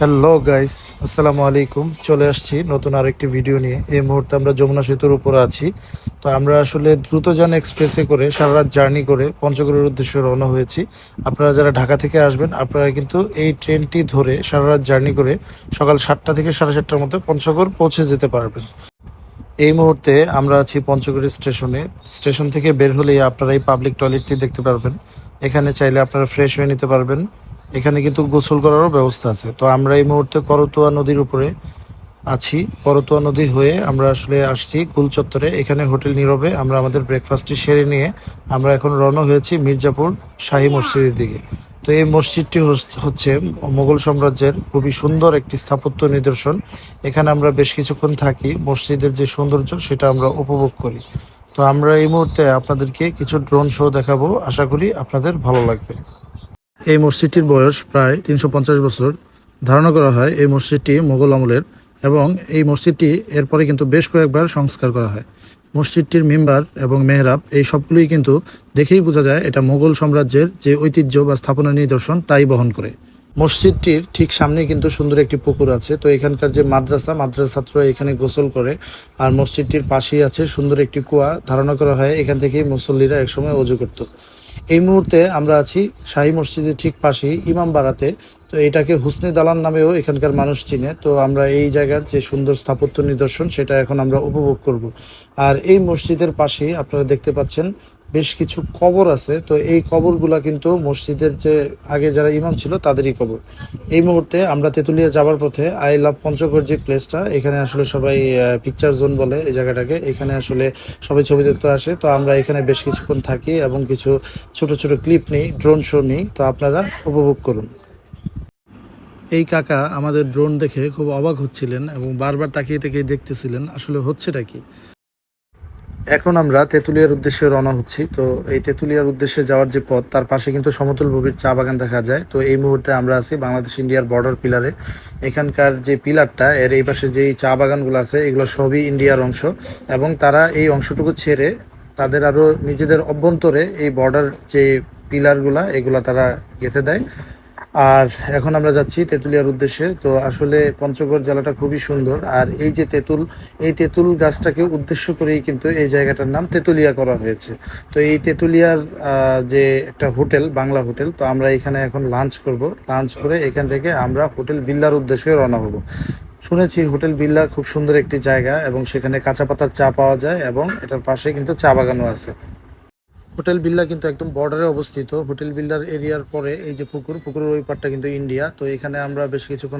Hello guys, আসসালামু আলাইকুম। চলে আসছি নতুন আরেকটি ভিডিও নিয়ে। এই মুহূর্তে আমরা যমুনা সেতুর উপরে আছি। তো আমরা আসলে দ্রুতযান এক্সপ্রেসে করে সারা রাত জার্নি করে পঞ্চগড়ের উদ্দেশ্যে রওনা হয়েছি। আপনারা যারা ঢাকা থেকে আসবেন, আপনারা কিন্তু এই ট্রেনটি ধরে সারা রাত জার্নি করে সকাল 7টা থেকে 7:30টার মধ্যে পঞ্চগড় পৌঁছে যেতে পারবেন। এই মুহূর্তে আমরা আছি পঞ্চগড় স্টেশনে। স্টেশন থেকে বের হলেই আপনারা এই পাবলিক টয়লেটটি দেখতে পারবেন। এখানে চাইলে আপনারা ফ্রেশ হয়ে নিতে পারবেন। এখানে কিন্তু গোসল করারও ব্যবস্থা আছে। তো আমরা এই মুহূর্তে করতোয়া নদীর উপরে আছি। করতোয়া নদী হয়ে আমরা আসলে আসছি কুল চত্বরে। এখানে হোটেল নীরবে আমরা আমাদের ব্রেকফাস্টটি সেরে নিয়ে আমরা এখন রওনা হয়েছি মির্জাপুর শাহী মসজিদের দিকে। তো এই মসজিদটি হচ্ছে মোগল সাম্রাজ্যের খুবই সুন্দর একটি স্থাপত্য নিদর্শন। এখানে আমরা বেশ কিছুক্ষণ থাকি, মসজিদের যে সৌন্দর্য সেটা আমরা উপভোগ করি। তো আমরা এই মুহূর্তে আপনাদেরকে কিছু ড্রোন শো দেখাবো, আশা করি আপনাদের ভালো লাগবে। এই মসজিদটির বয়স প্রায় 350 বছর। ধারণা করা হয় এই মসজিদটি মোগল আমলের, এবং এই মসজিদটি এরপরে কিন্তু বেশ কয়েকবার সংস্কার করা হয়। মসজিদটির মিম্বার এবং মেহরাব এই সবগুলোই কিন্তু দেখেই বোঝা যায় এটা মোগল সাম্রাজ্যের যে ঐতিহ্য বা স্থাপনা নিদর্শন তাই বহন করে। মসজিদটির ঠিক সামনে কিন্তু সুন্দর একটি পুকুর আছে। তো এখানকার যে মাদ্রাসা ছাত্ররা এখানে গোসল করে। আর মসজিদটির পাশেই আছে সুন্দর একটি কুয়া। ধারণা করা হয় এখান থেকেই মুসল্লিরা একসময় অজু করত। এই মুহূর্তে আমরা আছি শাহী মসজিদের ঠিক পাশেই ইমামবাড়াতে। তো এটাকে হুসনে দালান নামেও এখানকার মানুষ চিনে। তো আমরা এই জায়গার যে সুন্দর স্থাপত্য নিদর্শন সেটা এখন আমরা উপভোগ করব। আর এই মসজিদের পাশেই আপনারা দেখতে পাচ্ছেন বেশ কিছু কবর আছে। তো এই কবরগুলা কিন্তু মসজিদের যে আগে যারা ইমাম ছিল তাদেরই কবর। এই মুহূর্তে আমরা তেঁতুলিয়া যাওয়ার পথে আই লাভ পঞ্চগড় যে প্লেসটা, এখানে আসলে সবাই পিকচার জোন বলে এই জায়গাটাকে। এখানে আসলে সবাই ছবি দেখতে আসে। তো আমরা এখানে বেশ কিছুক্ষণ থাকি এবং কিছু ছোট ছোট ক্লিপ নিই, ড্রোন শো নিই। তো আপনারা উপভোগ করুন। এই কাকা আমাদের ড্রোন দেখে খুব অবাক হচ্ছিলেন এবং বারবার তাকিয়ে তাকিয়ে দেখতেছিলেন আসলে হচ্ছেটা কি। এখন আমরা তেঁতুলিয়ার উদ্দেশ্যে রওনা হচ্ছি। তো এই তেঁতুলিয়ার উদ্দেশ্যে যাওয়ার যে পথ, তার পাশে কিন্তু সমতল ভূমির চা বাগান দেখা যায়। তো এই মুহূর্তে আমরা আছি বাংলাদেশ ইন্ডিয়ার বর্ডার পিলারে। এখানকার যে পিলারটা, এর এই পাশে যেই চা বাগানগুলো আছে এগুলো সবই ইন্ডিয়ার অংশ, এবং তারা এই অংশটুকু ছেড়ে তাদের আরও নিজেদের অভ্যন্তরে এই বর্ডার যে পিলারগুলা এগুলা তারা গেঁথে দেয়। আর এখন আমরা যাচ্ছি তেঁতুলিয়ার উদ্দেশ্যে। তো আসলে পঞ্চগড় জেলাটা খুবই সুন্দর। আর এই যে তেঁতুল, এই তেঁতুল গাছটাকে উদ্দেশ্য করেই কিন্তু এই জায়গাটার নাম তেঁতুলিয়া করা হয়েছে। তো এই তেঁতুলিয়ার যে একটা হোটেল, বাংলা হোটেল, তো আমরা এখানে এখন লাঞ্চ করব। লাঞ্চ করে এখান থেকে আমরা হোটেল বিল্লার উদ্দেশ্যে রওনা হব। শুনেছি হোটেল বিল্লা খুব সুন্দর একটি জায়গা, এবং সেখানে কাঁচা পাতার চা পাওয়া যায়, এবং এটার পাশে কিন্তু চা বাগানও আছে। হোটেল বিল্লা কিন্তু একদম বর্ডারে অবস্থিত। হোটেল বিল্লার এরিয়ার পরে এই যে পুকুরের ওই পারটা কিন্তু ইন্ডিয়া। তো এখানে আমরা বেশ কিছুক্ষণ